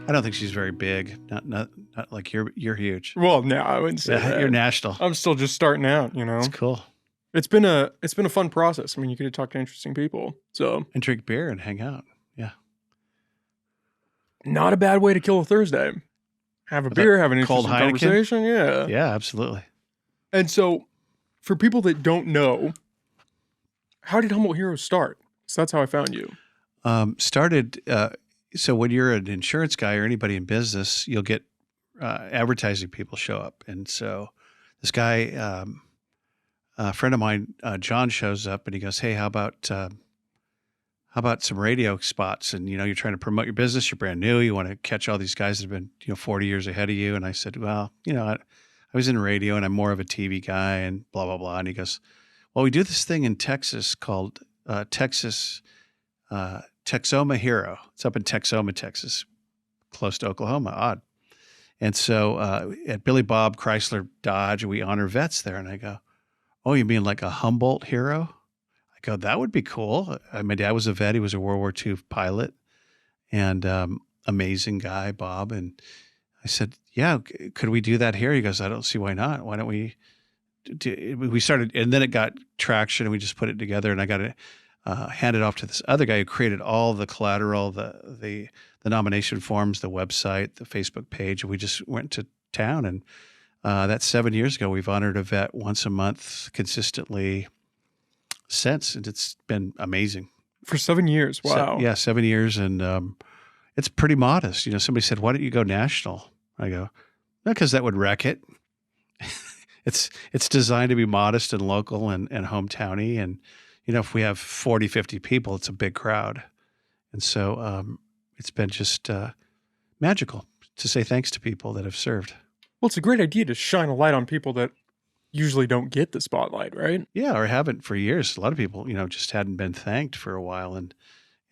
I don't think she's very big. Not like you're huge. Well, no, I wouldn't say Yeah, you're that. national. I'm still just starting out, It's cool. It's been a fun process. I mean, you get to talk to interesting people. So, And drink beer and hang out. Yeah. not a bad way to kill a Thursday. Have a With that beer, have an cold interesting Heineken. conversation. Yeah. Yeah, absolutely. And so, for people that don't know, how did Humboldt Heroes start? So that's how I found you. Started. So when you're an insurance guy or anybody in business, you'll get advertising people show up, and so this guy, a friend of mine, John, shows up and he goes, "Hey, how about some radio spots? And you're trying to promote your business. You're brand new. You want to catch all these guys that have been 40 years ahead of you." And I said, "Well, I was in radio and I'm more of a TV guy and blah blah blah." And he goes, "Well, we do this thing in Texas called Texas Texoma Hero. It's up in Texoma, Texas, close to Oklahoma. Odd." And so at Billy Bob Chrysler Dodge, we honor vets there. And I go, "Oh, you mean like a Humboldt hero?" I go, "That would be cool." My dad was a vet. He was a World War II pilot and amazing guy, Bob. And I said, "Yeah, could we do that here?" He goes, "I don't see why not. Why don't we we started, and then it got traction and we just put it together, and I got it handed off to this other guy who created all the collateral, the nomination forms, the website, the Facebook page. And we just went to town, and that's 7 years ago. We've honored a vet once a month consistently since, and it's been amazing. For 7 years. Wow. Yeah, 7 years. And it's pretty modest. Somebody said, "Why don't you go national?" I go, "No, because that would wreck it." It's designed to be modest and local and hometowny. And, if we have 40, 50 people, it's a big crowd. And so it's been just magical to say thanks to people that have served. Well, it's a great idea to shine a light on people that usually don't get the spotlight, right? Yeah, or haven't for years. A lot of people, just hadn't been thanked for a while.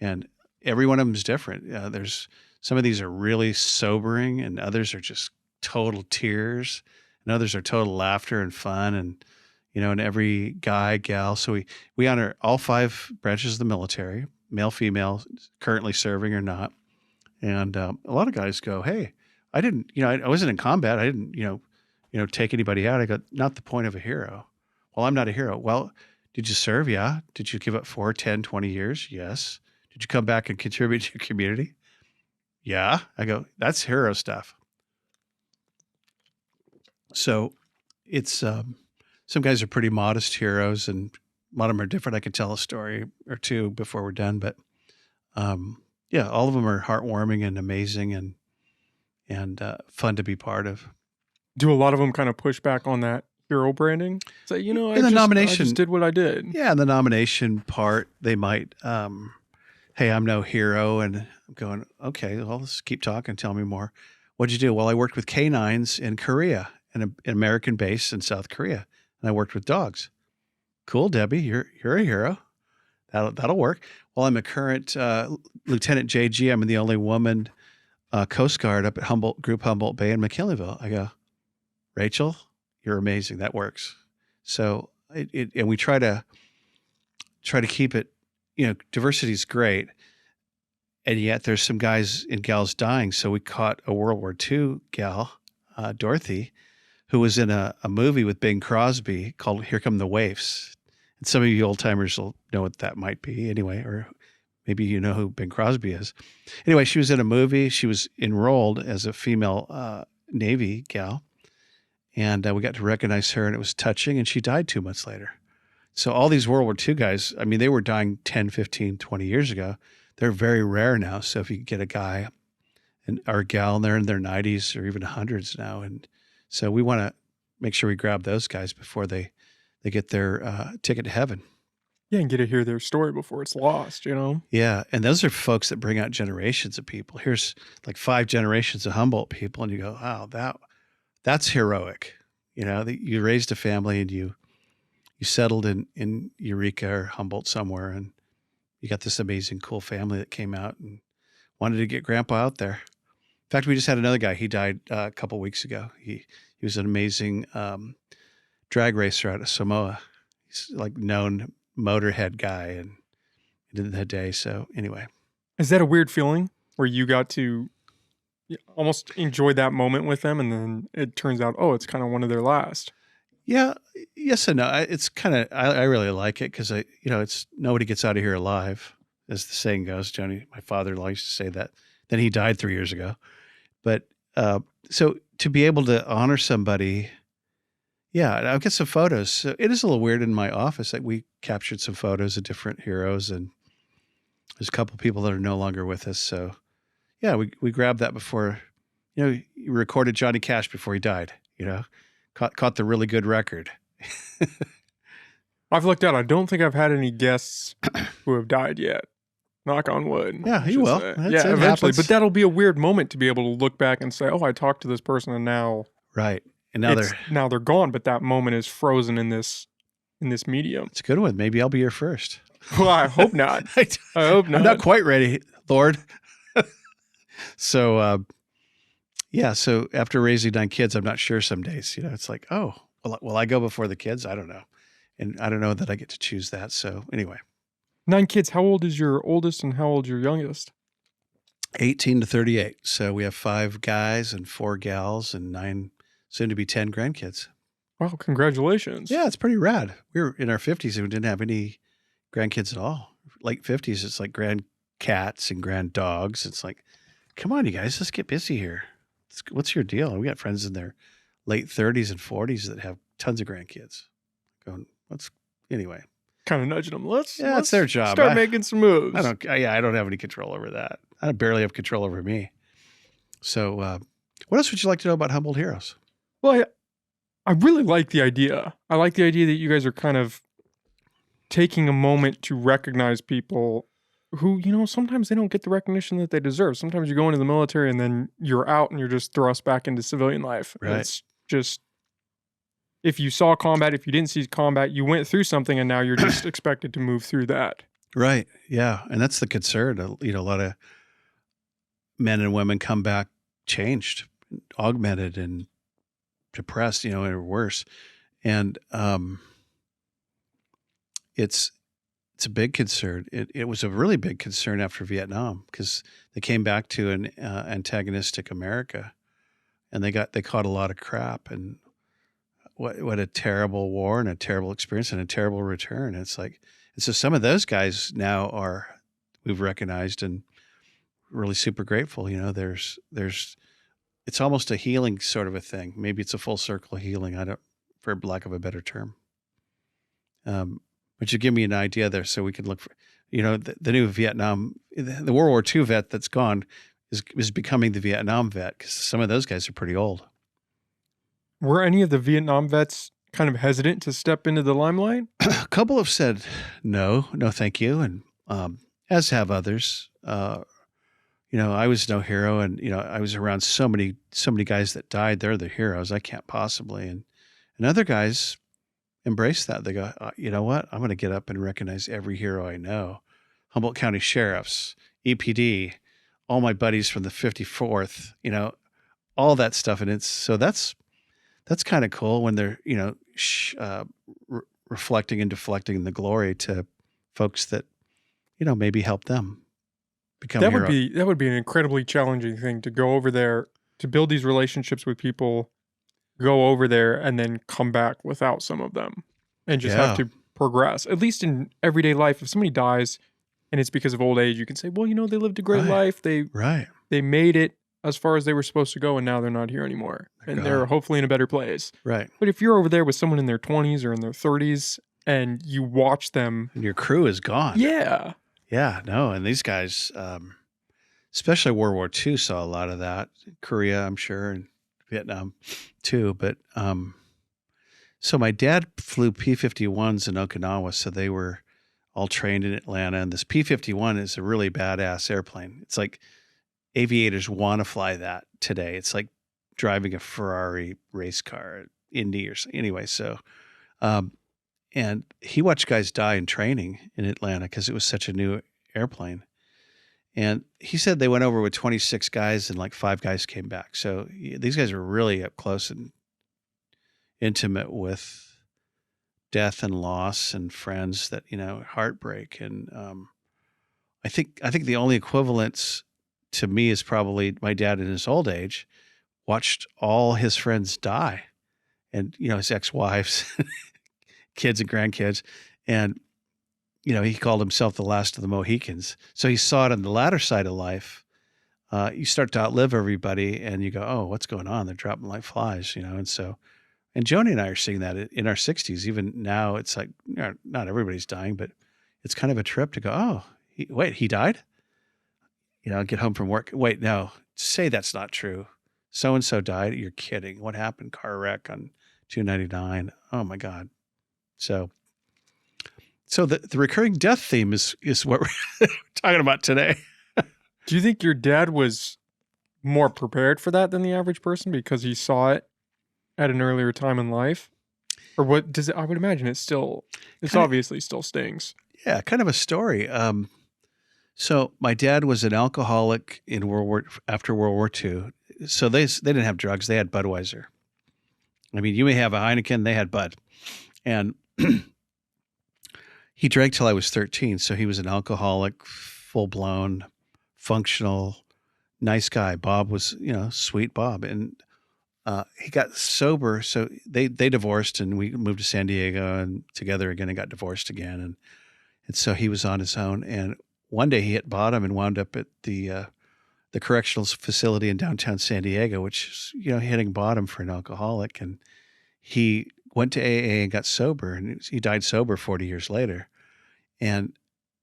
And every one of them is different. There's some of these are really sobering, and others are just total tears, and others are total laughter and fun. And every guy, gal. So we honor all 5 branches of the military, male, female, currently serving or not. And a lot of guys go, "Hey, I didn't, I wasn't in combat. I didn't, take anybody out." I go, "Not the point of a hero." "Well, I'm not a hero." "Well, did you serve?" "Yeah." "Did you give up 4, 10, 20 years?" "Yes." "Did you come back and contribute to your community?" "Yeah." I go, "That's hero stuff." So it's, some guys are pretty modest heroes, and a lot of them are different. I could tell a story or two before we're done, but yeah, all of them are heartwarming and amazing and fun to be part of. Do a lot of them kind of push back on that hero branding? Say, I just did what I did. Yeah, in the nomination part, they might, "Hey, I'm no hero." And I'm going, "Okay, well, let's keep talking. Tell me more. What'd you do?" "Well, I worked with canines in Korea, in an American base in South Korea. And I worked with dogs." "Cool, Debbie, you're a hero. That'll work." "Well, I'm a current Lieutenant JG. I'm the only woman Coast Guard up at Humboldt Bay in McKinleyville." I go, "Rachel, you're amazing. That works." So and we try to keep it. Diversity is great, and yet there's some guys and gals dying. So we caught a World War II gal, Dorothy, who was in a movie with Bing Crosby called "Here Come the Waifs." And some of you old timers will know what that might be anyway, or maybe you know who Bing Crosby is. Anyway, she was in a movie. She was enrolled as a female Navy gal, and we got to recognize her, and it was touching, and she died 2 months later. So all these World War II guys, I mean, they were dying 10, 15, 20 years ago. They're very rare now. So if you get a guy or a gal, and they're in their 90s or even hundreds now, and so we want to make sure we grab those guys before they get their ticket to heaven. Yeah, and get to hear their story before it's lost, Yeah, and those are folks that bring out generations of people. Here's like 5 generations of Humboldt people, and you go, "Wow, that's heroic." That you raised a family and you settled in Eureka or Humboldt somewhere, and you got this amazing, cool family that came out and wanted to get Grandpa out there. In fact, we just had another guy. He died a couple weeks ago. He was an amazing drag racer out of Samoa. He's like known motorhead guy and in the day. So anyway, Is that a weird feeling where you got to you almost enjoy that moment with them, and then it turns out, oh, it's kind of one of their last. Yeah, yes and no. It's kind of I really like it because it's nobody gets out of here alive, as the saying goes. Johnny, my father likes to say that. Then he died 3 years ago. But uh, so to be able to honor somebody, yeah, and I'll get some photos. So it is a little weird in my office that we captured some photos of different heroes, and there's a couple people that are no longer with us. So yeah, we grabbed that before, you recorded Johnny Cash before he died. Caught the really good record. I've looked out. I don't think I've had any guests who have died yet. Knock on wood, Yeah, I he should will. say. It Yeah, eventually. happens. But that'll be a weird moment to be able to look back and say, oh, I talked to this person and now Right. And now they're gone, but that moment is frozen in this medium. it's a good one. Maybe I'll be your first. Well, I hope not. I hope not. I'm not quite ready, Lord. So, yeah. So after raising 9 kids, I'm not sure some days, it's like, oh, will I go before the kids? I don't know. And I don't know that I get to choose that. So anyway, 9 kids. How old is your oldest and how old your youngest? 18 to 38. So we have 5 guys and 4 gals and 9, soon to be 10 grandkids. Wow, congratulations. Yeah, it's pretty rad. We were in our 50s and we didn't have any grandkids at all. Late 50s, it's like grand cats and grand dogs. It's like, come on, you guys, let's get busy here. What's your deal? We got friends in their late 30s and 40s that have tons of grandkids. Going, anyway. Kind of nudging them. Let's it's their job. Start making some moves. I don't have any control over that. I barely have control over me. So, what else would you like to know about Humboldt Heroes? Well, I really like the idea. I like the idea that you guys are kind of taking a moment to recognize people who, sometimes they don't get the recognition that they deserve. Sometimes you go into the military and then you're out and you're just thrust back into civilian life. Right. It's just, if you saw combat, if you didn't see combat, you went through something and now you're just expected to move through that. Right. Yeah. And that's the concern. A lot of men and women come back changed, augmented, and depressed, or worse. And it's a big concern. It was a really big concern after Vietnam because they came back to an antagonistic America, and they caught a lot of crap. And what a terrible war and a terrible experience and a terrible return. It's like, and so some of those guys now we've recognized and really super grateful. There's it's almost a healing sort of a thing. Maybe it's a full circle healing. For lack of a better term. But you give me an idea there so we can look for, the new Vietnam, the World War II vet that's gone is becoming the Vietnam vet because some of those guys are pretty old. Were any of the Vietnam vets kind of hesitant to step into the limelight? A couple have said, no, thank you. And as have others. I was no hero, and I was around so many guys that died. They're the heroes. I can't possibly. And other guys embrace that. They go, you know what? I'm going to get up and recognize every hero I know. Humboldt County sheriffs, EPD, all my buddies from the 54th. All that stuff, and that's kind of cool when they're reflecting and deflecting the glory to folks that maybe help them. That would be an incredibly challenging thing to go over there, to build these relationships with people, go over there and then come back without some of them and just have to progress. At least in everyday life, if somebody dies and it's because of old age, you can say, well, they lived a great life. They made it as far as they were supposed to go, and now they're not here anymore. They're hopefully in a better place. Right. But if you're over there with someone in their 20s or in their 30s and you watch them, and your crew is gone. Yeah. Yeah, no, and these guys, especially World War II, saw a lot of that. Korea, I'm sure, and Vietnam too. But so my dad flew P-51s in Okinawa, so they were all trained in Atlanta. And this P-51 is a really badass airplane. It's like aviators want to fly that today. It's like driving a Ferrari race car, Indy or something. Anyway, so and he watched guys die in training in Atlanta because it was such a new airplane. And he said they went over with 26 guys and like 5 guys came back. So these guys were really up close and intimate with death and loss and friends that, heartbreak. And I think the only equivalence to me is probably my dad in his old age watched all his friends die, and his ex-wives, kids and grandkids, and he called himself the last of the Mohicans. So he saw it on the latter side of life. You start to outlive everybody, and you go, "Oh, what's going on? They're dropping like flies," And so, and Joni and I are seeing that in our 60s. Even now, it's like not everybody's dying, but it's kind of a trip to go, "Oh, he died." Get home from work. Wait, no, say that's not true. So and so died. You're kidding. What happened? Car wreck on 299. Oh my God. So the recurring death theme is what we're talking about today. Do you think your dad was more prepared for that than the average person because he saw it at an earlier time in life? Or what does it? I would imagine it's obviously still stings. Yeah, kind of a story. So my dad was an alcoholic after World War II. So they didn't have drugs; they had Budweiser. I mean, you may have a Heineken; they had Bud, and he drank till I was 13. So he was an alcoholic, full blown, functional, nice guy. Bob was, sweet Bob, and he got sober. So they divorced, and we moved to San Diego and together again, and got divorced again, and so he was on his own. And one day he hit bottom and wound up at the correctional facility in downtown San Diego, which is, hitting bottom for an alcoholic. And he went to AA and got sober, and he died sober 40 years later. And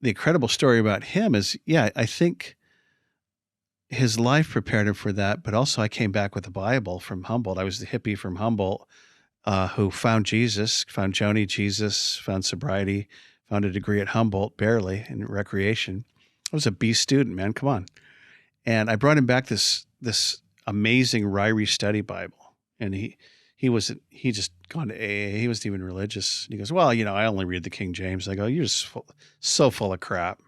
the incredible story about him is, I think his life prepared him for that. But also I came back with the Bible from Humboldt. I was the hippie from Humboldt who found Jesus, found Joni, Jesus, found sobriety, found a degree at Humboldt, barely, in recreation. I was a B student, man. Come on. And I brought him back this amazing Ryrie study Bible. And he just gone to AA. He wasn't even religious. And he goes, "Well, I only read the King James." I go, "You're just so full of crap."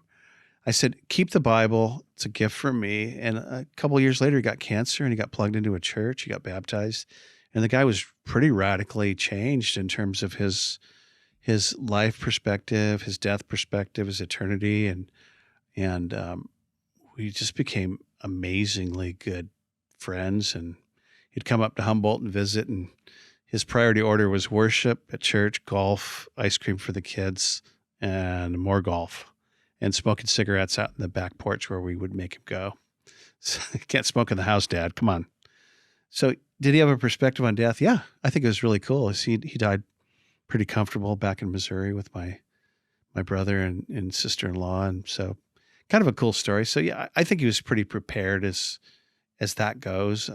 I said, "Keep the Bible. It's a gift from me." And a couple of years later, he got cancer and he got plugged into a church. He got baptized. And the guy was pretty radically changed in terms of his life perspective, his death perspective, his eternity. And we just became amazingly good friends. And he'd come up to Humboldt and visit, and his priority order was worship at church, golf, ice cream for the kids, and more golf, and smoking cigarettes out in the back porch where we would make him go. So, can't smoke in the house, Dad. Come on. So did he have a perspective on death? Yeah, I think it was really cool. He died pretty comfortable back in Missouri with my brother and sister-in-law. And so kind of a cool story. So yeah, I think he was pretty prepared as that goes.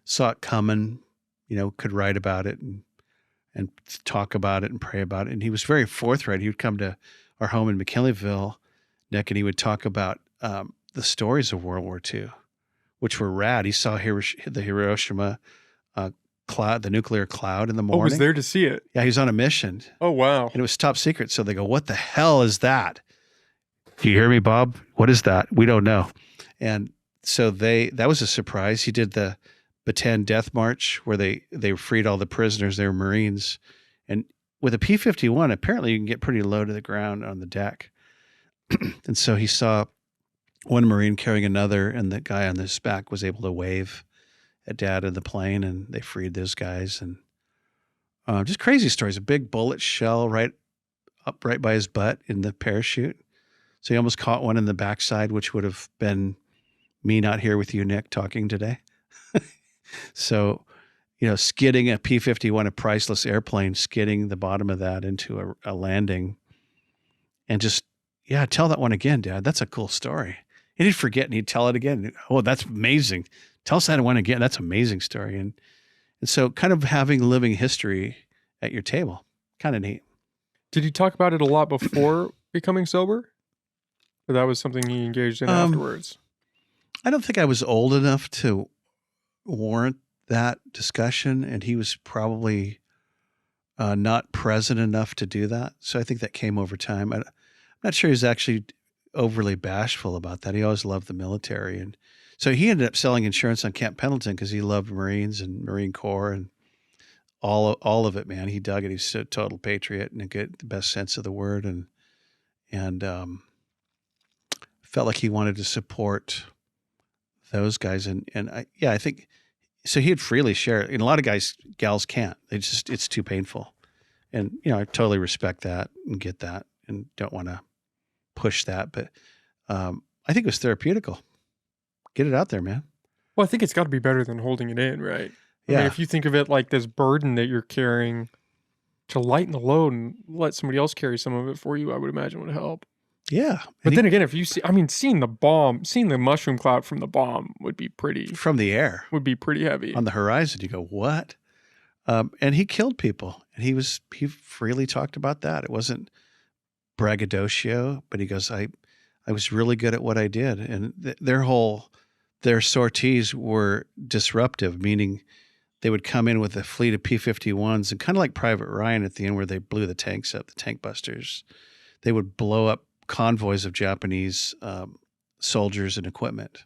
Saw it coming, could write about it and talk about it and pray about it. And he was very forthright. He would come to our home in McKinleyville, Nick, and he would talk about the stories of World War II, which were rad. He saw the Hiroshima cloud, the nuclear cloud in the morning. Oh, was there to see it? Yeah, he was on a mission. Oh, wow. And it was top secret. So they go, "What the hell is that?" "Do you hear me, Bob? What is that?" "We don't know." And so that was a surprise. He did the Bataan Death March where they freed all the prisoners. They were Marines. And with a P-51, apparently you can get pretty low to the ground on the deck. And so he saw one Marine carrying another, and the guy on his back was able to wave at Dad in the plane, and they freed those guys. And just crazy stories. A big bullet shell right by his butt in the parachute. So he almost caught one in the backside, which would have been me not here with you, Nick, talking today. So, skidding a P-51, a priceless airplane, skidding the bottom of that into a landing. And just, tell that one again, Dad. That's a cool story. And he'd forget and he'd tell it again. "Oh, that's amazing. Tell us that one again. That's an amazing story." And so kind of having living history at your table, kind of neat. Did he talk about it a lot before becoming sober? Or that was something he engaged in afterwards? I don't think I was old enough to warrant that discussion, and he was probably not present enough to do that. So I think that came over time. I'm not sure he was actually overly bashful about that. He always loved the military. And so he ended up selling insurance on Camp Pendleton because he loved Marines and Marine Corps and all of it, man. He dug it. He's a total patriot in the best sense of the word. And felt like he wanted to support those guys. And I think so. He'd freely share it. And a lot of gals can't. It's too painful. And, I totally respect that and get that and don't want to push that. But I think it was therapeutical. Get it out there, man. Well, I think it's got to be better than holding it in, right? I Yeah. mean, if you think of it like this burden that you're carrying, to lighten the load and let somebody else carry some of it for you, I would imagine would help. Yeah. But then again, if you see, seeing the mushroom cloud from the bomb would be from the air, would be pretty heavy on the horizon. You go, what? And he killed people, and he freely talked about that. It wasn't braggadocio, but he goes, I was really good at what I did. And their sorties were disruptive, meaning they would come in with a fleet of P-51s and kind of like Private Ryan at the end where they blew the tanks up, the tank busters. They would blow up convoys of Japanese soldiers and equipment.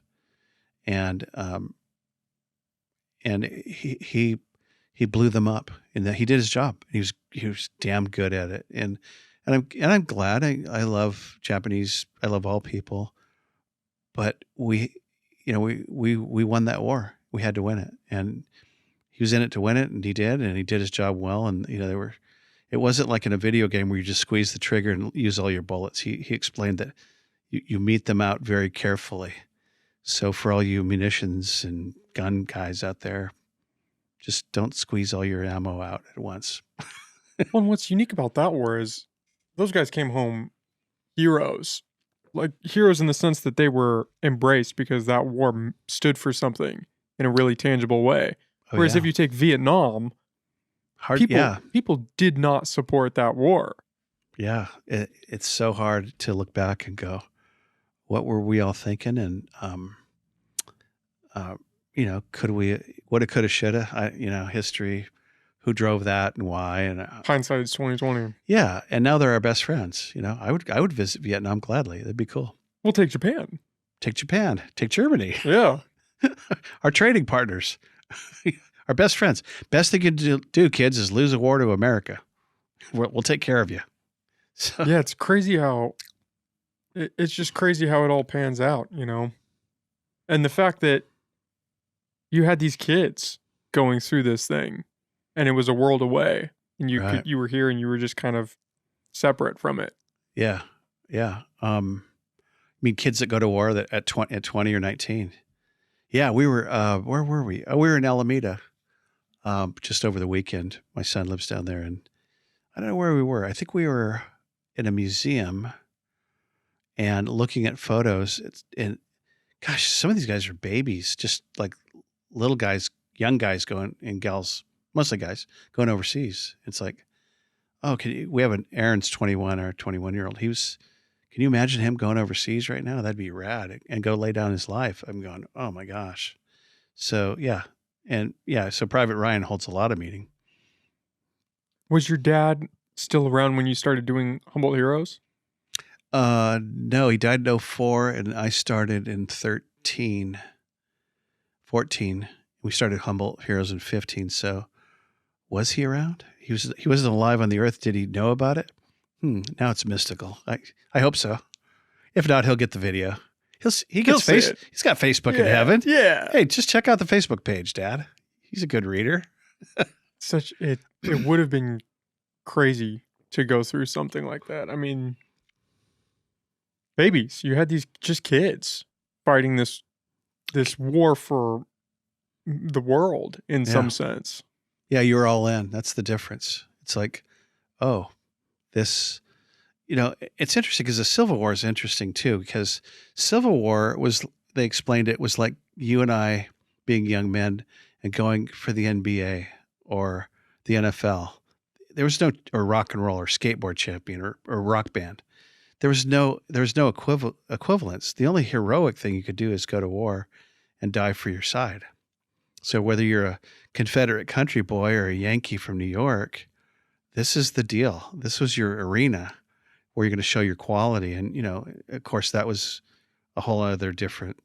And he blew them up, and that he did his job. He was damn good at it. And I'm glad. I love Japanese. I love all people, but we won that war. We had to win it, and he was in it to win it, and he did his job well. And it wasn't like in a video game where you just squeeze the trigger and use all your bullets. He explained that you meet them out very carefully. So for all you munitions and gun guys out there, just don't squeeze all your ammo out at once. Well, and what's unique about that war is those guys came home heroes. Like heroes in the sense that they were embraced because that war stood for something in a really tangible way. Whereas if you take Vietnam, people did not support that war. Yeah, it's so hard to look back and go, what were we all thinking? And, could we, woulda, coulda, shoulda, history, who drove that and why? And hindsight is 20/20. Yeah. And now they're our best friends. I would visit Vietnam gladly. That'd be cool. We'll take Japan. Take Germany. Yeah. Our trading partners, our best friends. Best thing you can do, kids, is lose a war to America. We'll take care of you. So. Yeah, it's crazy it's just crazy how it all pans out, And the fact that you had these kids going through this thing and it was a world away and you were here and you were just kind of separate from it. Yeah. Yeah. Kids that go to war that at 20 or 19. Yeah, we were, where were we? Oh, we were in Alameda just over the weekend. My son lives down there, and I don't know where we were. I think we were in a museum and looking at photos. And gosh, some of these guys are babies, just like little guys, young guys going, and gals, mostly guys, going overseas. It's like, oh, we have Aaron's 21 or 21-year-old. Can you imagine him going overseas right now? That'd be rad, and go lay down his life. I'm going, oh my gosh. So yeah. And yeah, so Private Ryan holds a lot of meaning. Was your dad still around when you started doing Humboldt Heroes? No, he died in 2004 and I started in 14. We started Humboldt Heroes in 2015. So was he around? He wasn't alive on the earth. Did he know about it? Now it's mystical. I hope so. If not, he'll get the video. He's got Facebook in heaven. Yeah. Hey, just check out the Facebook page, Dad. He's a good reader. It would have been crazy to go through something like that. I mean, babies, you had these just kids fighting this war for the world in some sense. Yeah, you were all in. That's the difference. It's like, oh, this, it's interesting because the Civil War is interesting too, because Civil War they explained it was like you and I being young men and going for the NBA or the NFL. There was no, or rock and roll or skateboard champion or rock band. There was no equivalence. The only heroic thing you could do is go to war and die for your side. So whether you're a Confederate country boy or a Yankee from New York, this is the deal. This was your arena where you're going to show your quality. And, of course, that was a whole other different,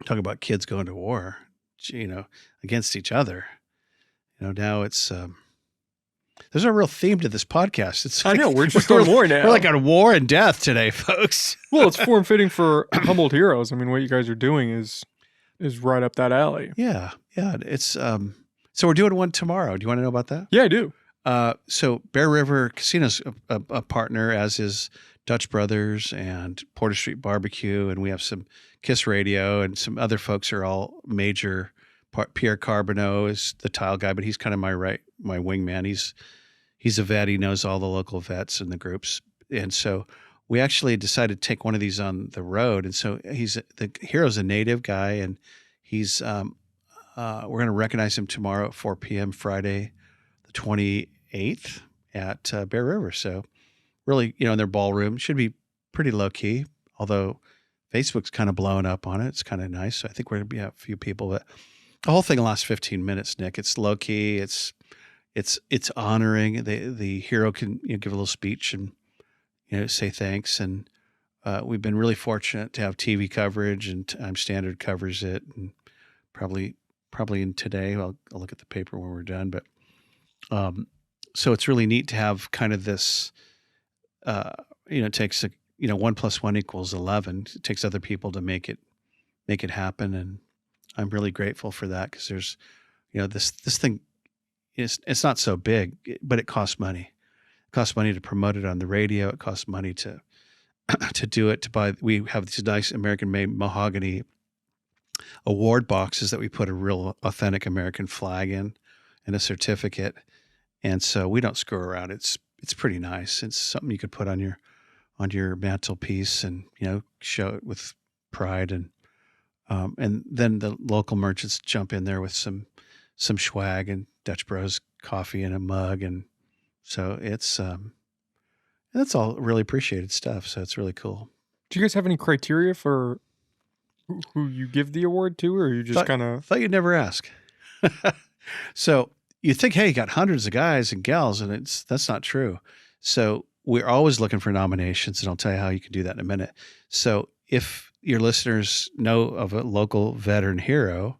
talking about kids going to war, against each other. Now it's, There's no real theme to this podcast. It's I know, we're just we're, on war now. We're like on war and death today, folks. Well, it's form fitting for Humboldt Heroes. I mean, what you guys are doing is right up that alley. Yeah. It's so we're doing one tomorrow. Do you want to know about that? Yeah, I do. So Bear River Casino's a partner, as is Dutch Brothers and Porter Street Barbecue, and we have some Kiss Radio, and some other folks are all major. Pierre Carbonneau is the tile guy, but he's kind of my wingman. He's a vet. He knows all the local vets and the groups, and so we actually decided to take one of these on the road. And so the Hero's a native guy, and he's we're going to recognize him tomorrow at 4 p.m. Friday, the 28th at Bear River. So really, in their ballroom. Should be pretty low key, although Facebook's kind of blowing up on it. It's kind of nice. So I think we're going to have a few people, but the whole thing lasts 15 minutes, Nick. It's low key. It's honoring. The hero can give a little speech and say thanks. And we've been really fortunate to have TV coverage, and Time Standard covers it, and probably in today. I'll look at the paper when we're done, but so it's really neat to have kind of this. It takes 1 + 1 = 11. It takes other people to make it happen, and I'm really grateful for that, because there's, this thing it's not so big, but it costs money. It costs money to promote it on the radio. It costs money to do it. We have these nice American-made mahogany award boxes that we put a real authentic American flag in and a certificate, and so we don't screw around. It's pretty nice. It's something you could put on your mantelpiece and show it with pride, and then the local merchants jump in there with some swag and Dutch Bros coffee in a mug, and so it's that's all really appreciated stuff. So it's really cool. Do you guys have any criteria for who you give the award to, or you just kind of thought you'd never ask? So you think, hey, you got hundreds of guys and gals, and that's not true. So we're always looking for nominations, and I'll tell you how you can do that in a minute. So if your listeners know of a local veteran hero,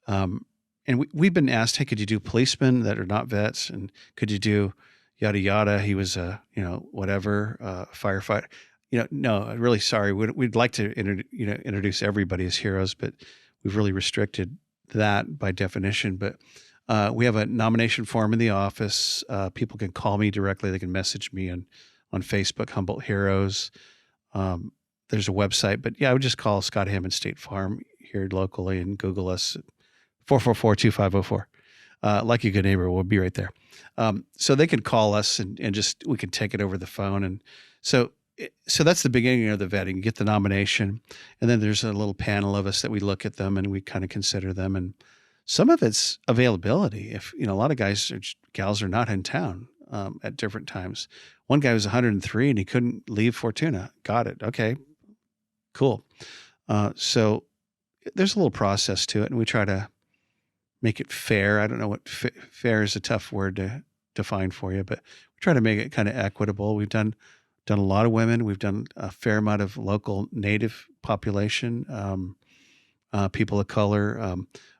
and we've been asked, hey, could you do policemen that are not vets, and could you do yada yada? He was a whatever firefighter. No, I'm really sorry. We'd like to introduce everybody as heroes, but we've really restricted that by definition. But we have a nomination form in the office. People can call me directly. They can message me on Facebook, Humboldt Heroes. There's a website, but I would just call Scott Hammond State Farm here locally and Google us at 444-2504. Like a good neighbor, we'll be right there. So they can call us and just we can take it over the phone. And so that's the beginning of the vetting. You get the nomination, and then there's a little panel of us that we look at them and we kind of consider them. And some of it's availability. If a lot of guys or gals are not in town at different times. One guy was 103 and he couldn't leave Fortuna. Got it. Okay, cool. So there's a little process to it, and we try to make it fair. I don't know what fair is a tough word to define for you, but we try to make it kind of equitable. We've done a lot of women. We've done a fair amount of local native population, people of color.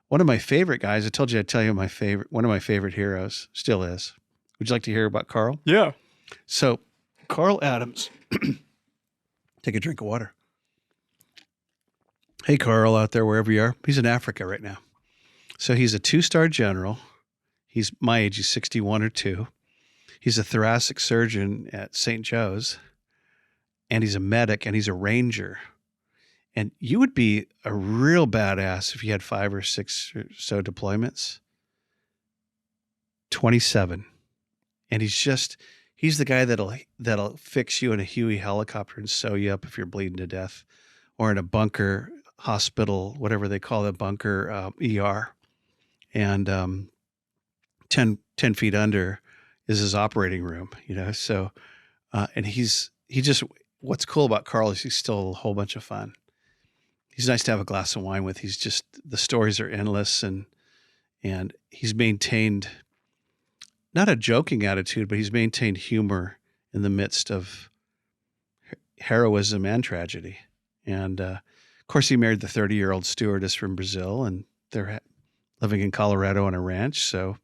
One of my favorite guys, I told you I'd tell you one of my favorite heroes, still is. Would you like to hear about Carl? Yeah. So Carl Adams, take a drink of water. Hey, Carl, out there, wherever you are. He's in Africa right now. So he's a 2-star general. He's my age. He's 61 or 2. He's a thoracic surgeon at St. Joe's, and he's a medic, and he's a ranger. And you would be a real badass if you had 5 or 6 or so deployments. 27. And he's the guy that'll fix you in a Huey helicopter and sew you up if you're bleeding to death, or in a bunker hospital, whatever they call the bunker, ER. And 10 feet under is his operating room, so and what's cool about Carl is he's still a whole bunch of fun. He's nice to have a glass of wine with. The stories are endless, and he's maintained not a joking attitude, but he's maintained humor in the midst of heroism and tragedy. And of course, he married the 30-year-old stewardess from Brazil, and they're living in Colorado on a ranch. So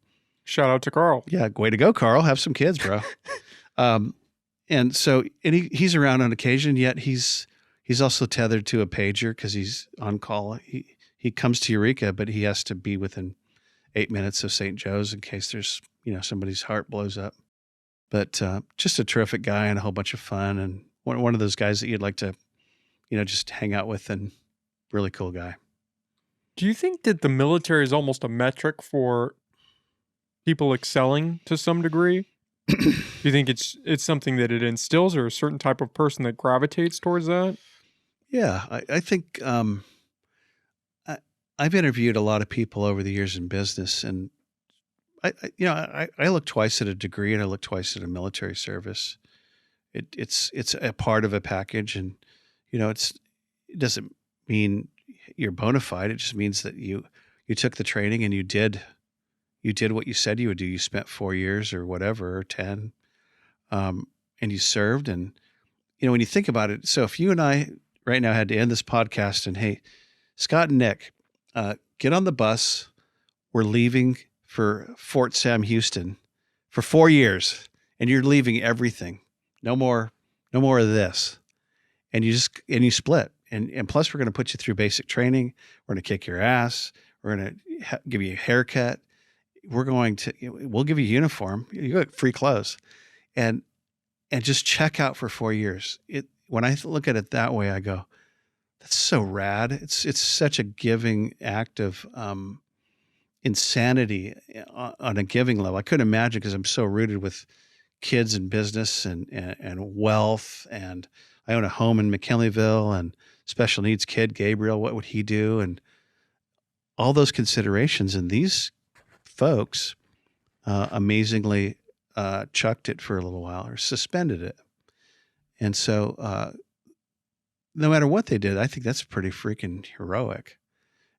Shout out to Carl. Yeah, way to go, Carl. Have some kids, bro. And so, he's around on occasion, yet he's also tethered to a pager because he's on call. He comes to Eureka, but he has to be within 8 minutes of St. Joe's in case there's, somebody's heart blows up. But just a terrific guy and a whole bunch of fun, and one of those guys that you'd like to, just hang out with, and really cool guy. Do you think that the military is almost a metric for people excelling to some degree? Do you think it's something that it instills, or a certain type of person that gravitates towards that? Yeah, I think I've interviewed a lot of people over the years in business, and I look twice at a degree and I look twice at a military service. It's a part of a package, and it doesn't mean you're bona fide. It just means that you took the training and you did what you said you would do. You spent 4 years or whatever, or 10, and you served. And when you think about it, so if you and I right now had to end this podcast and, hey, Scott and Nick, get on the bus. We're leaving for Fort Sam Houston for 4 years, and you're leaving everything. No more of this. And you split. And plus we're going to put you through basic training. We're going to kick your ass. We're going to give you a haircut. We'll give you a uniform. You get free clothes, and just check out for 4 years. When I look at it that way, I go, that's so rad. It's such a giving act of insanity on a giving level. I couldn't imagine, because I'm so rooted with kids and business and wealth, and I own a home in McKinleyville, and special needs kid Gabriel, what would he do? And all those considerations, and these folks amazingly chucked it for a little while, or suspended it. And so no matter what they did, I think that's pretty freaking heroic.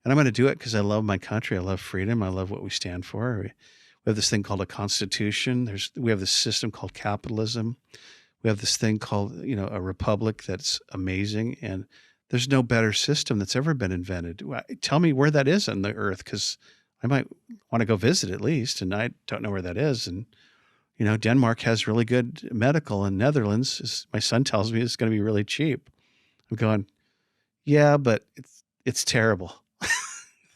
And I'm going to do it because I love my country. I love freedom. I love what we stand for. We have this thing called a constitution. We have this system called capitalism. We have this thing called, a republic that's amazing. And there's no better system that's ever been invented. Tell me where that is on the earth, because I might want to go visit at least, and I don't know where that is. And, Denmark has really good medical, and Netherlands, my son tells me, it's going to be really cheap. I'm going, yeah, but it's terrible.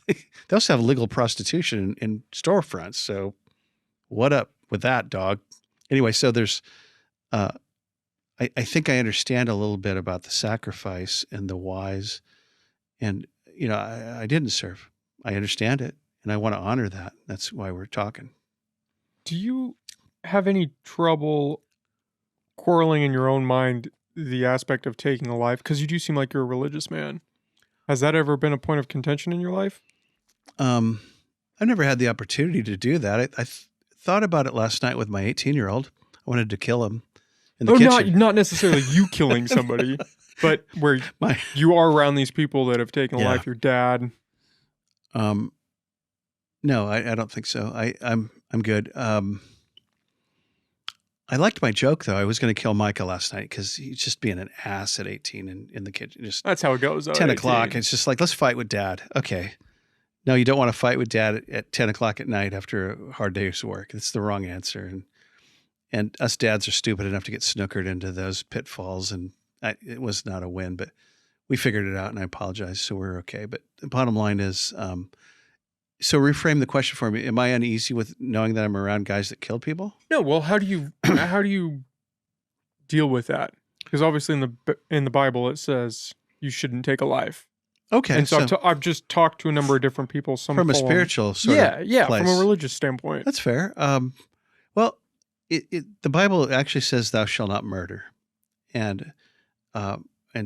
They also have legal prostitution in storefronts. So what up with that, dog? Anyway, so there's, I think I understand a little bit about the sacrifice and the whys. And, I didn't serve. I understand it, and I want to honor that. That's why we're talking. Do you have any trouble quarreling in your own mind the aspect of taking a life? Because you do seem like you're a religious man. Has that ever been a point of contention in your life? I never had the opportunity to do that. I thought about it last night with my 18-year-old. I wanted to kill him in the kitchen. Not necessarily you killing somebody, but where you are around these people that have taken a life, your dad. No, I don't think so. I'm good. I liked my joke, though. I was going to kill Micah last night because he's just being an ass at 18 in the kitchen. That's how it goes. 10 o'clock. It's just like, let's fight with Dad. Okay. No, you don't want to fight with Dad at 10 o'clock at night after a hard day's work. It's the wrong answer. And us dads are stupid enough to get snookered into those pitfalls. And it was not a win, but we figured it out, and I apologize. So we're okay. But the bottom line is, so reframe the question for me. Am I uneasy with knowing that I'm around guys that kill people? No. Well, how do you deal with that? Because obviously in the Bible it says you shouldn't take a life. Okay. And so I've just talked to a number of different people. Some from a spiritual sort of place. From a religious standpoint. That's fair. Well, the Bible actually says thou shalt not murder, and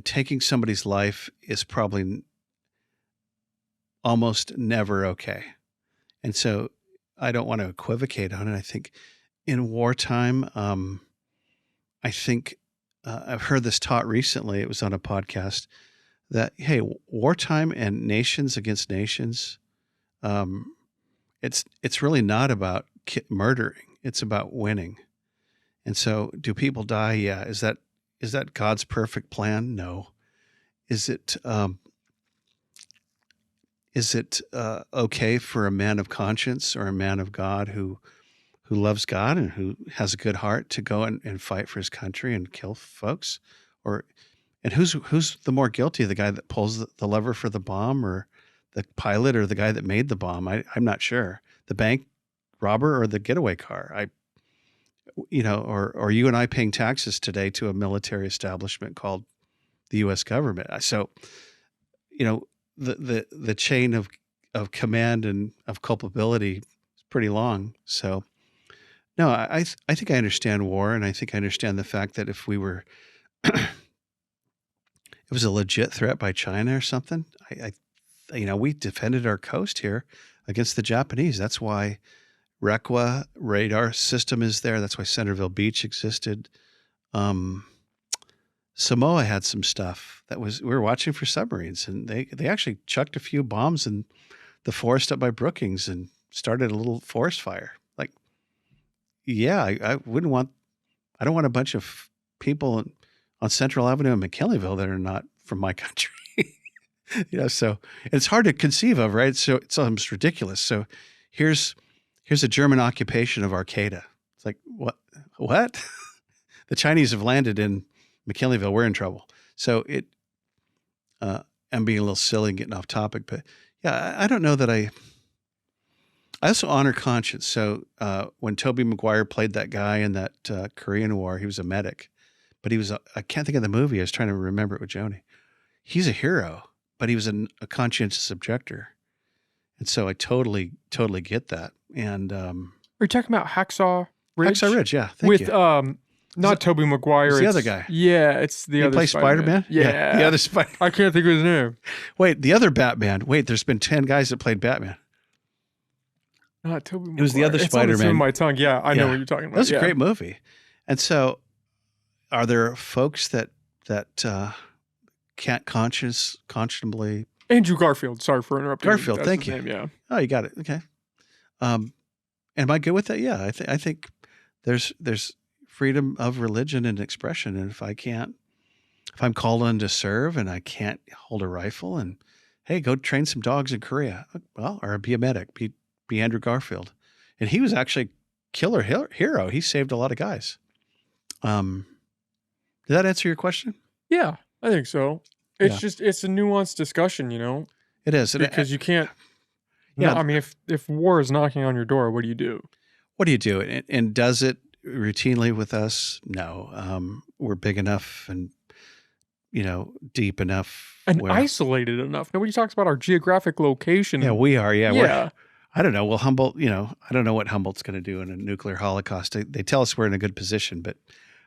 taking somebody's life is probably almost never okay. And so I don't want to equivocate on it. I think in wartime, I think I've heard this taught recently. It was on a podcast that, hey, wartime and nations against nations, it's really not about murdering. It's about winning. And so do people die? Yeah. Is that God's perfect plan? No. Is is it okay for a man of conscience or a man of God who loves God and who has a good heart to go and fight for his country and kill folks? Or and who's the more guilty, the guy that pulls the lever for the bomb, or the pilot, or the guy that made the bomb? I'm not sure. The bank robber or the getaway car? Or you and I paying taxes today to a military establishment called the U.S. government. So, the chain of command and of culpability is pretty long. So, no, I think I understand war, and I think I understand the fact that if we were, it was a legit threat by China or something. We defended our coast here against the Japanese. That's why RECWA radar system is there. That's why Centerville Beach existed. Samoa had some stuff we were watching for submarines, and they actually chucked a few bombs in the forest up by Brookings and started a little forest fire. Like, yeah, I don't want a bunch of people on Central Avenue in McKinleyville that are not from my country. So it's hard to conceive of, right? So it's almost ridiculous. So here's a German occupation of Arcata. It's like, what? The Chinese have landed in McKinleyville. We're in trouble. So I'm being a little silly and getting off topic, but yeah, I don't know that I also honor conscience. So when Tobey Maguire played that guy in that Korean War, he was a medic, but I can't think of the movie. I was trying to remember it with Joni. He's a hero, but he was a conscientious objector. And so I totally get that. And are you talking about Hacksaw Ridge? Hacksaw Ridge, yeah. Thank you. Not Tobey Maguire. It's the other guy. Yeah, it's the other. He plays Spider-Man? Yeah. The other Spider-Man. I can't think of his name. Wait, the other Batman. Wait, there's been 10 guys that played Batman. Not Tobey Maguire. It was the other Spider-Man. It's on my tongue. Yeah, I know what you're talking about. That was a great movie. And so are there folks that can't conscionably... Andrew Garfield. Sorry for interrupting. Garfield, thank you. Name, yeah. Oh, you got it. Okay. Am I good with that? Yeah, I think there's freedom of religion and expression, and if I'm called on to serve and I can't hold a rifle, and hey, go train some dogs in Korea, well, or be a medic, be Andrew Garfield, and he was actually killer hero. He saved a lot of guys. Did that answer your question? Yeah, I think so. It's it's a nuanced discussion, It is, because you can't. Yeah, I mean, if war is knocking on your door, what do you do? What do you do? And does it routinely with us? No. We're big enough and deep enough and isolated enough. Nobody talks about our geographic location. Yeah, we are. Yeah. I don't know. Well, Humboldt. I don't know what Humboldt's going to do in a nuclear holocaust. They tell us we're in a good position, but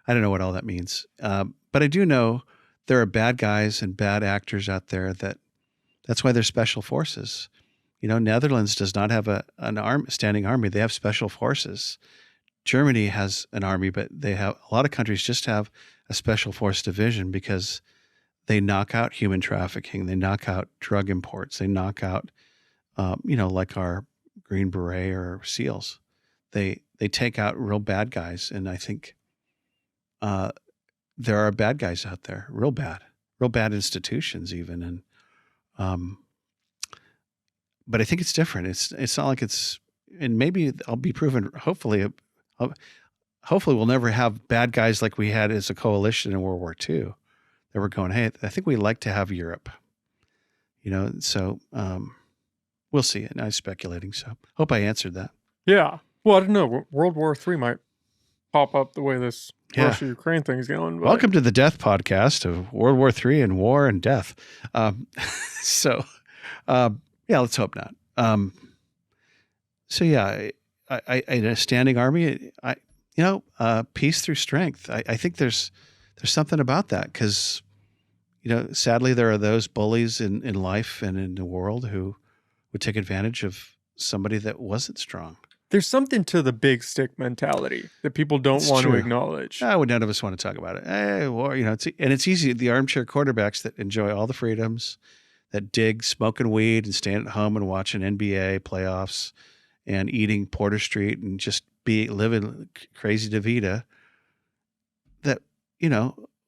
I don't know what all that means. But I do know there are bad guys and bad actors out there. That's why they're special forces. Netherlands does not have a standing army. They have special forces. Germany has an army, but a lot of countries just have a special force division because they knock out human trafficking. They knock out drug imports. They knock out, like our Green Beret or SEALs. They take out real bad guys. And I think there are bad guys out there, real bad institutions even. And, but I think it's different. It's not like and maybe I'll be proven, hopefully we'll never have bad guys like we had as a coalition in World War II that were going, hey, I think we like to have Europe, so we'll see. And I'm speculating. So hope I answered that. Yeah. Well, I don't know. World War III might pop up the way this Russia-Ukraine thing's going. But... Welcome to the Death Podcast of World War III and War and Death. Yeah, let's hope not. I in a standing army, peace through strength. I think there's something about that because, sadly there are those bullies in life and in the world who would take advantage of somebody that wasn't strong. There's something to the big stick mentality that people don't want to acknowledge. None of us want to talk about it. Hey, war, it's easy. The armchair quarterbacks that enjoy all the freedoms, that dig smoking weed and staying at home and watching NBA playoffs and eating Porter Street and just living crazy DeVita. That,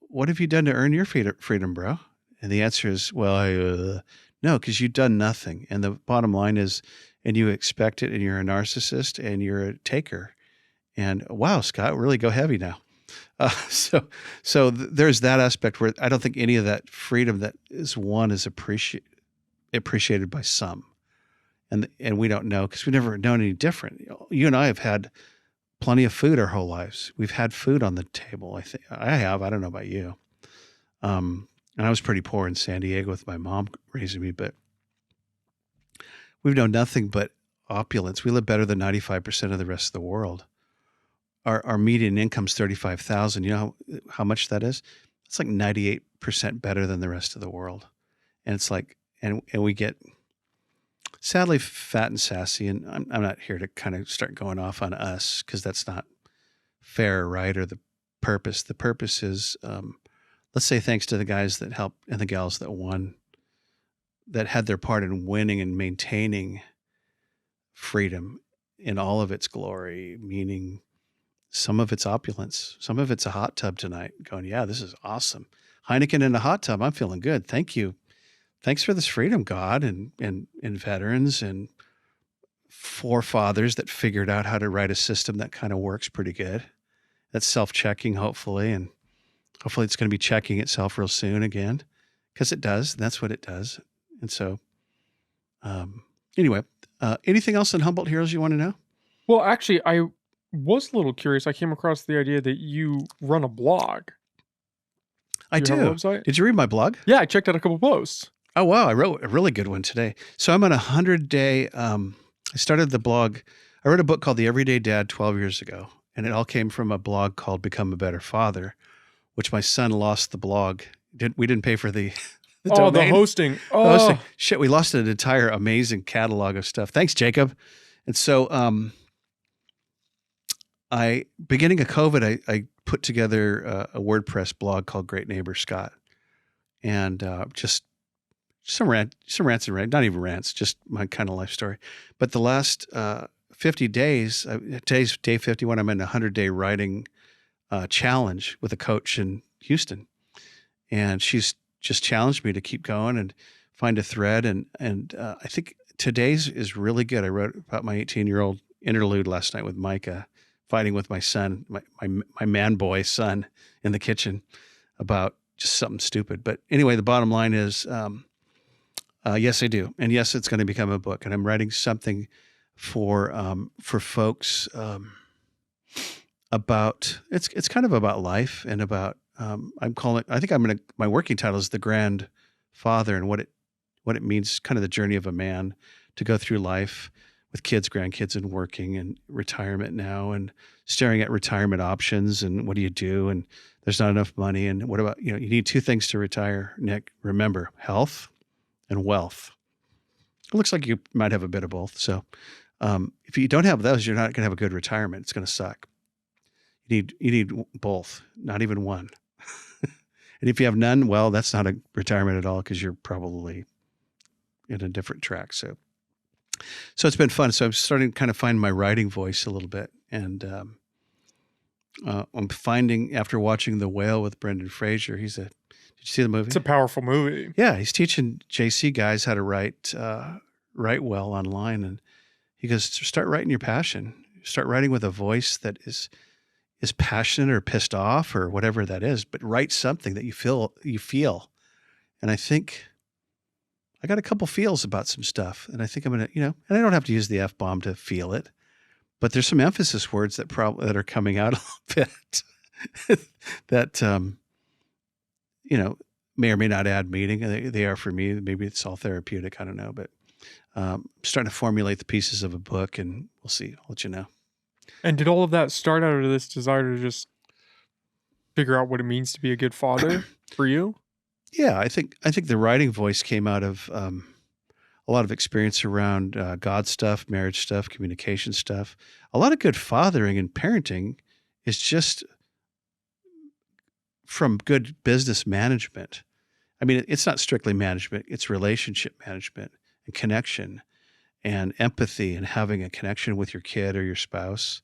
what have you done to earn your freedom, bro? And the answer is, well, No, because you've done nothing. And the bottom line is, and you expect it, and you're a narcissist, and you're a taker. And wow, Scott, really go heavy now. There's that aspect where I don't think any of that freedom that is won is appreciated by some, and we don't know because we've never known any different. You and I have had plenty of food our whole lives. We've had food on the table. I think I have. I don't know about you. And I was pretty poor in San Diego with my mom raising me, but we've known nothing but opulence. We live better than 95% of the rest of the world. Our median income's $35,000. You know how much that is? It's like 98% better than the rest of the world. And it's like, and we get sadly fat and sassy. And I'm not here to kind of start going off on us because that's not fair, right? Or the purpose. The purpose is, let's say thanks to the guys that helped and the gals that won, that had their part in winning and maintaining freedom in all of its glory, meaning some of it's opulence, some of it's a hot tub tonight, going, yeah, this is awesome. Heineken in a hot tub, I'm feeling good. Thank you. Thanks for this freedom, God, and veterans and forefathers that figured out how to write a system that kind of works pretty good. That's self-checking, hopefully, and hopefully it's going to be checking itself real soon again, because it does. That's what it does. And so, anyway, anything else on Humboldt Heroes you want to know? Well, actually, I was a little curious. I came across the idea that you run a blog. I do. Have a website? Did you read my blog? Yeah, I checked out a couple posts. Oh, wow. I wrote a really good one today. So I'm on a 100-day, I started the blog. I wrote a book called The Everyday Dad 12 years ago, and it all came from a blog called Become a Better Father, which my son lost the blog. We didn't pay for the domain. The hosting. Shit, we lost an entire amazing catalog of stuff. Thanks, Jacob. And so beginning of COVID, I put together a WordPress blog called Great Neighbor Scott. And just some rants and rants, not even rants, just my kind of life story. But the last 50 days, today's day 51, I'm in a 100-day writing challenge with a coach in Houston. And she's just challenged me to keep going and find a thread. And I think today's is really good. I wrote about my 18-year-old interlude last night with Micah, fighting with my son, my man boy son in the kitchen about just something stupid. But anyway, the bottom line is, yes, I do. And yes, it's going to become a book. And I'm writing something for folks about, it's kind of about life and about, my working title is The Grand Father, and what it means, kind of the journey of a man to go through life with kids, grandkids, and working and retirement now, and staring at retirement options and what do you do? And there's not enough money. And what about, you need two things to retire, Nick. Remember, health and wealth. It looks like you might have a bit of both. So if you don't have those, you're not going to have a good retirement. It's going to suck. You need both, not even one. And if you have none, well, that's not a retirement at all, because you're probably in a different track. So it's been fun. So I'm starting to kind of find my writing voice a little bit. And I'm finding, after watching The Whale with Brendan Fraser, did you see the movie? It's a powerful movie. Yeah. He's teaching JC guys how to write well online. And he goes, start writing your passion. Start writing with a voice that is passionate or pissed off or whatever that is, but write something that you feel. And I think I got a couple feels about some stuff, and I think I'm going to, and I don't have to use the F-bomb to feel it, but there's some emphasis words that are coming out a little bit that, may or may not add meaning. They are for me. Maybe it's all therapeutic. I don't know, but I'm starting to formulate the pieces of a book, and we'll see. I'll let you know. And did all of that start out of this desire to just figure out what it means to be a good father for you? Yeah, I think the writing voice came out of a lot of experience around God stuff, marriage stuff, communication stuff. A lot of good fathering and parenting is just from good business management. I mean, it's not strictly management. It's relationship management and connection and empathy and having a connection with your kid or your spouse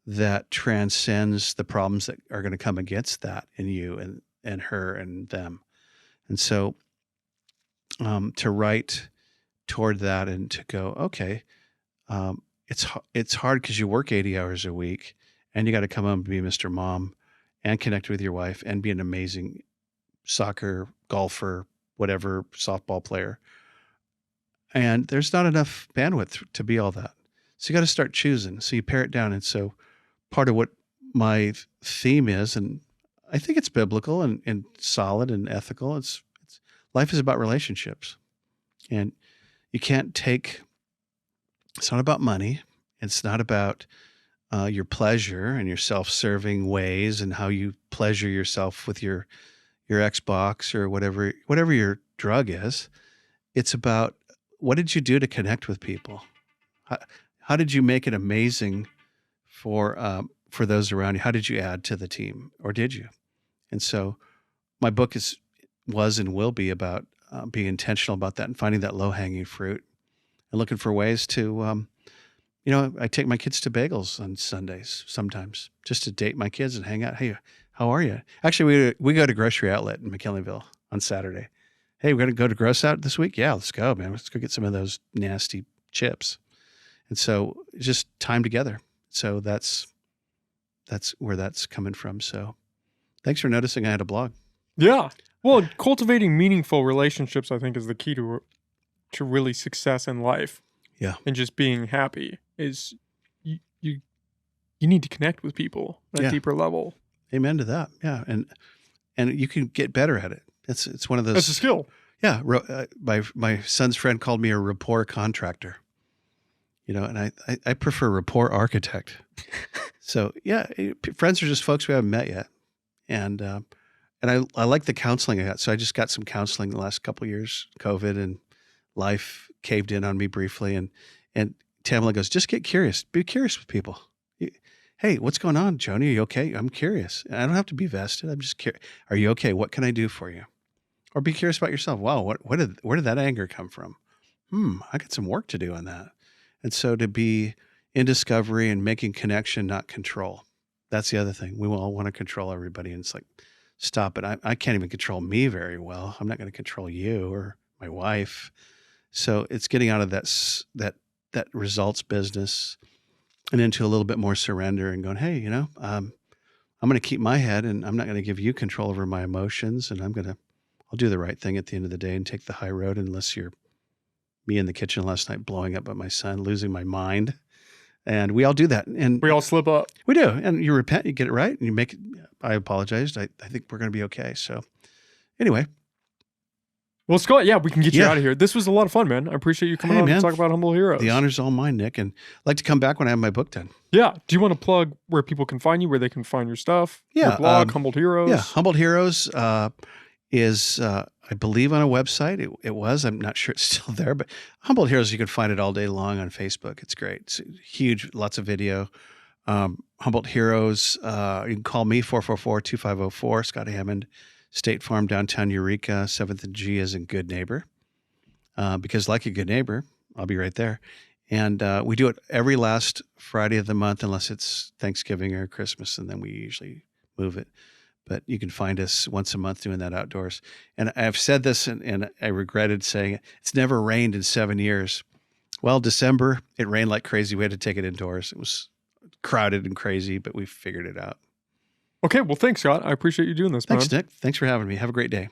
that transcends the problems that are going to come against that in you and her and them. And so to write toward that and to go, okay, it's hard because you work 80 hours a week and you got to come home and be Mr. Mom and connect with your wife and be an amazing soccer, golfer, whatever, softball player. And there's not enough bandwidth to be all that. So you got to start choosing. So you pare it down. And so part of what my theme is, and I think it's biblical and solid and ethical, it's life is about relationships. And you can't take, it's not about money. It's not about your pleasure and your self-serving ways and how you pleasure yourself with your Xbox or whatever your drug is. It's about, what did you do to connect with people? How did you make it amazing for those around you? How did you add to the team, or did you? And so my book was and will be about being intentional about that and finding that low-hanging fruit and looking for ways to, I take my kids to bagels on Sundays sometimes just to date my kids and hang out. Hey, how are you? Actually, we go to Grocery Outlet in McKinleyville on Saturday. Hey, we're going to go to Gross Out this week? Yeah, let's go, man. Let's go get some of those nasty chips. And so it's just time together. So that's where that's coming from. So thanks for noticing I had a blog. Yeah. Well, cultivating meaningful relationships, I think, is the key to really success in life. Yeah. And just being happy is you need to connect with people at a deeper level. Amen to that. Yeah. And you can get better at it. It's one of those. That's a skill. Yeah. My son's friend called me a rapport contractor, and I prefer rapport architect. So yeah, friends are just folks we haven't met yet. And I like the counseling I got. So I just got some counseling the last couple of years, COVID and life caved in on me briefly. And Tamala goes, just get curious. Be curious with people. Hey, what's going on, Joni? Are you okay? I'm curious. And I don't have to be vested. I'm just curious. Are you okay? What can I do for you? Or be curious about yourself. Wow, where did that anger come from? I got some work to do on that. And so to be in discovery and making connection, not control. That's the other thing. We all want to control everybody. And it's like, stop it. I can't even control me very well. I'm not going to control you or my wife. So it's getting out of that results business and into a little bit more surrender and going, hey, I'm going to keep my head and I'm not going to give you control over my emotions. And I'll do the right thing at the end of the day and take the high road, unless you're me in the kitchen last night blowing up at my son, losing my mind. And we all do that. And we all slip up. We do. And you repent, you get it right, and you make it. I apologized. I think we're going to be okay. So anyway. Well, Scott, we can get you out of here. This was a lot of fun, man. I appreciate you coming on and talk about Humble Heroes. The honor's all mine, Nick. And I'd like to come back when I have my book done. Yeah. Do you want to plug where people can find you, where they can find your stuff? Yeah. Your blog, Humbled Heroes? Yeah. Humbled Heroes is, I believe, on a website. It was. I'm not sure it's still there. But Humbled Heroes, you can find it all day long on Facebook. It's great. It's huge. Lots of video. Humbled Heroes. You can call me, 444-2504, Scott Hammond. State Farm, downtown Eureka, 7th and G as in good neighbor. Because like a good neighbor, I'll be right there. And we do it every last Friday of the month, unless it's Thanksgiving or Christmas, and then we usually move it. But you can find us once a month doing that outdoors. And I've said this, and I regretted saying it. It's never rained in 7 years. Well, December, it rained like crazy. We had to take it indoors. It was crowded and crazy, but we figured it out. Okay, well, thanks, Scott. I appreciate you doing this, man. Thanks, Nick. Thanks for having me. Have a great day.